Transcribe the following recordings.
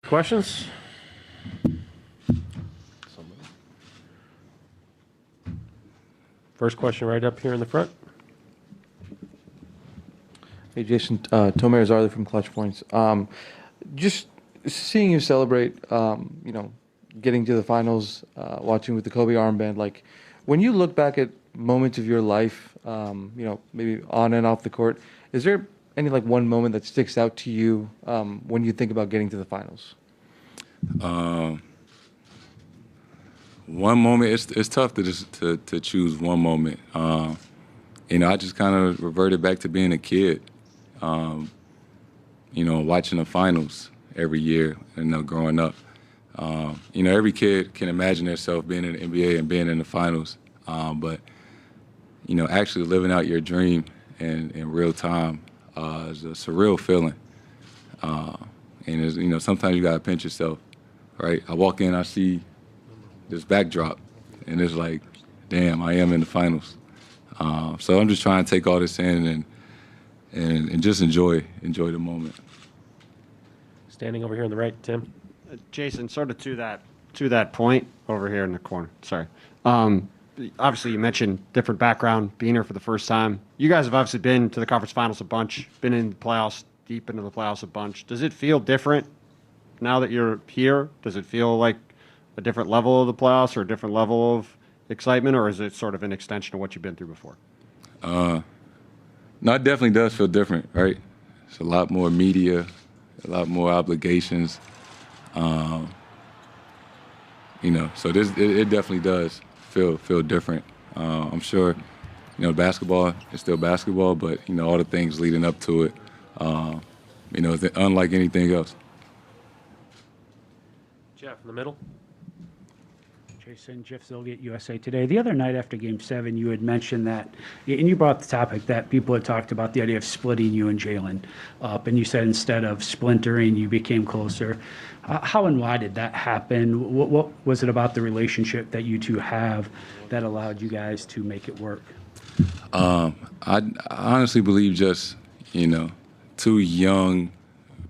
Questions? First question right up here in the front. Hey, Jason, Tomer Zarli from Clutch Points. Just seeing you celebrate, getting to the finals, watching with the Kobe armband, like when you look back at moments of your life, maybe on and off the court, is there any like one moment that sticks out to you when you think about getting to the finals? One moment, it's tough to choose one moment. I just kind of reverted back to being a kid. Watching the finals every year, growing up. Every kid can imagine themselves being in the NBA and being in the finals. But actually living out your dream in real time is a surreal feeling. Sometimes you gotta pinch yourself, right? I walk in, I see this backdrop, and it's like, damn, I am in the finals. So I'm just trying to take all this in and just enjoy the moment. Standing over here on the right, Tim. Jason, sort of to that point over here in the corner. Sorry. Obviously, you mentioned different background, being here for the first time. You guys have obviously been to the conference finals a bunch, been in the playoffs, deep into the playoffs a bunch. Does it feel different now that you're here? Does it feel like a different level of the playoffs or a different level of excitement, or is it sort of an extension of what you've been through before? No, it definitely does feel different, right? It's a lot more media, a lot more obligations. So it definitely does feel different. I'm sure, basketball is still basketball, but all the things leading up to it, it's unlike anything else. Jeff in the middle. Jason, Jeff Zilgate, USA Today. The other night after Game 7, you had mentioned that, and you brought up the topic that people had talked about the idea of splitting you and Jaylen up, and you said instead of splintering, you became closer. How and why did that happen? What was it about the relationship that you two have that allowed you guys to make it work? I honestly believe just, two young,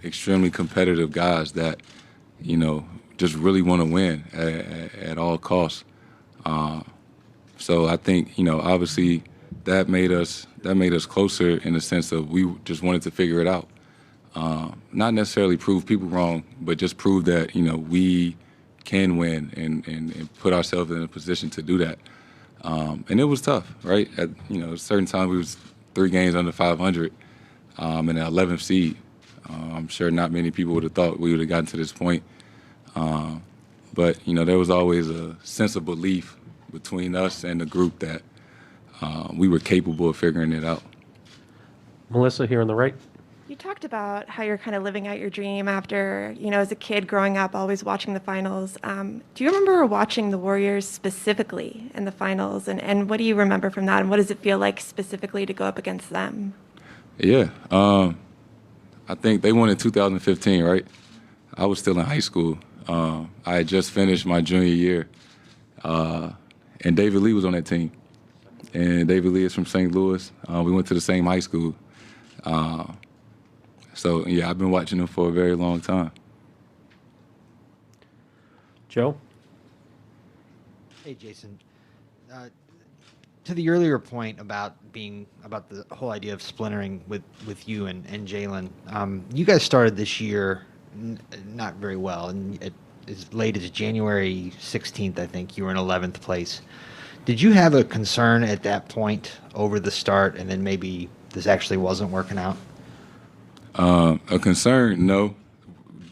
extremely competitive guys that, just really want to win at all costs. So I think, obviously that made us closer in the sense of we just wanted to figure it out. Not necessarily prove people wrong, but just prove that, we can win and put ourselves in a position to do that. And it was tough, right? At, certain times we was 3 games under 500 and an 11th seed. I'm sure not many people would have thought we would have gotten to this point. But there was always a sense of belief between us and the group that we were capable of figuring it out. Melissa here on the right. You talked about how you're kind of living out your dream after, as a kid growing up, always watching the finals. Do you remember watching the Warriors specifically in the finals? And what do you remember from that? And what does it feel like specifically to go up against them? Yeah. I think they won in 2015, right? I was still in high school. I had just finished my junior year. And David Lee was on that team. And David Lee is from St. Louis. We went to the same high school. So, yeah, I've been watching them for a very long time. Joe? Hey, Jason. To the earlier point about the whole idea of splintering with you and Jaylen, you guys started this year not very well, and as late as January 16th, I think, you were in 11th place. Did you have a concern at that point over the start, and then maybe this actually wasn't working out? A concern, no.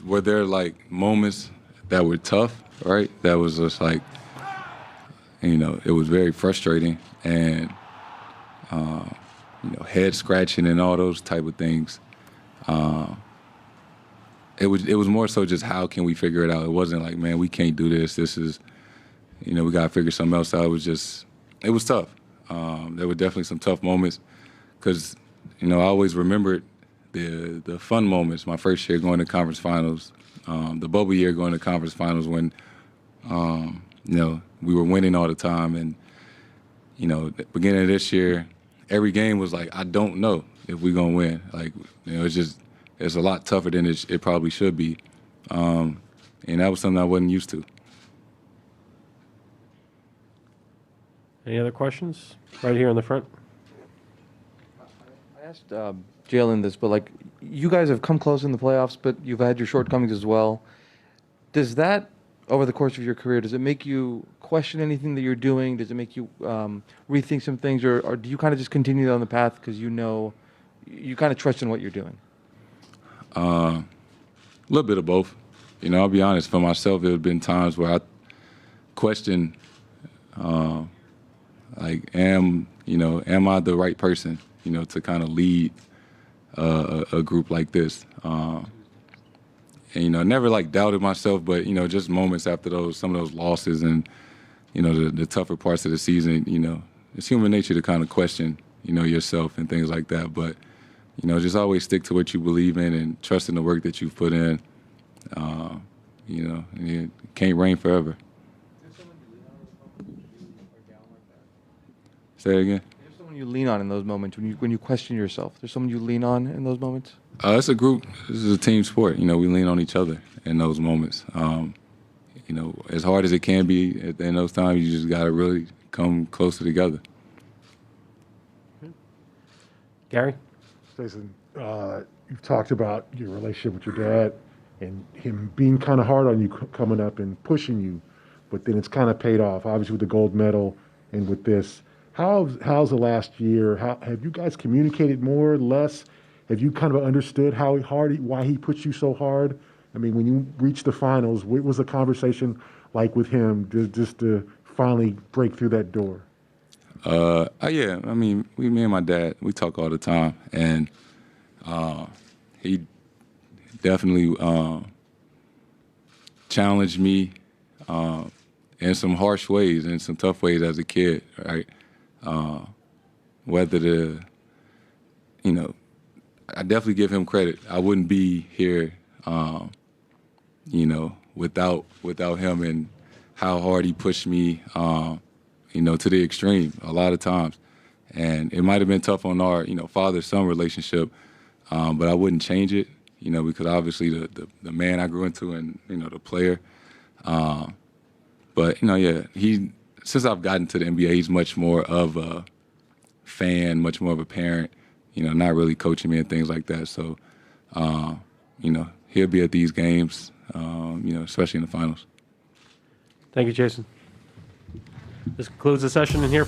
Were there like moments that were tough, right? That was just like, it was very frustrating and, head scratching and all those type of things. It was more so just how can we figure it out? It wasn't like, man, we can't do this. This is, we got to figure something else out. It was tough. There were definitely some tough moments because, I always remembered the fun moments. My first year going to conference finals, the bubble year going to conference finals when, we were winning all the time. And, at the beginning of this year, every game was like, I don't know if we're going to win. Like, it's a lot tougher than it probably should be. and that was something I wasn't used to. Any other questions? Right here in the front. I asked Jalen this, but like, you guys have come close in the playoffs, but you've had your shortcomings as well. Does that, over the course of your career, does it make you question anything that you're doing? Does it make you rethink some things, or do you kind of just continue down the path because you know, you kind of trust in what you're doing? A little bit of both. You know, I'll be honest, for myself, there have been times where I question, like, am I the right person, to kind of lead a group like this? And, never like doubted myself, but, just moments after some of those losses and, the tougher parts of the season, it's human nature to kind of question, yourself and things like that. But, just always stick to what you believe in and trust in the work that you've put in. And it can't rain forever. Say it again. There's someone you lean on in those moments when you question yourself. There's someone you lean on in those moments. It's a group. This is a team sport. We lean on each other in those moments. As hard as it can be in those times, you just got to really come closer together. Gary? Jayson, you've talked about your relationship with your dad and him being kind of hard on you coming up and pushing you, but then it's kind of paid off, obviously with the gold medal and with this. How's the last year? Have you guys communicated more, less? Have you kind of understood why he puts you so hard? I mean, when you reached the finals, what was the conversation like with him just to finally break through that door? Yeah. I mean, me and my dad, we talk all the time, and he definitely challenged me in some harsh ways and some tough ways as a kid, right? I definitely give him credit. I wouldn't be here, without him and how hard he pushed me, to the extreme a lot of times. And it might have been tough on our, father-son relationship, but I wouldn't change it, because obviously the man I grew into and, the player. But, since I've gotten to the NBA, he's much more of a fan, much more of a parent, not really coaching me and things like that. So, he'll be at these games, especially in the finals. Thank you, Jayson. This concludes the session in here.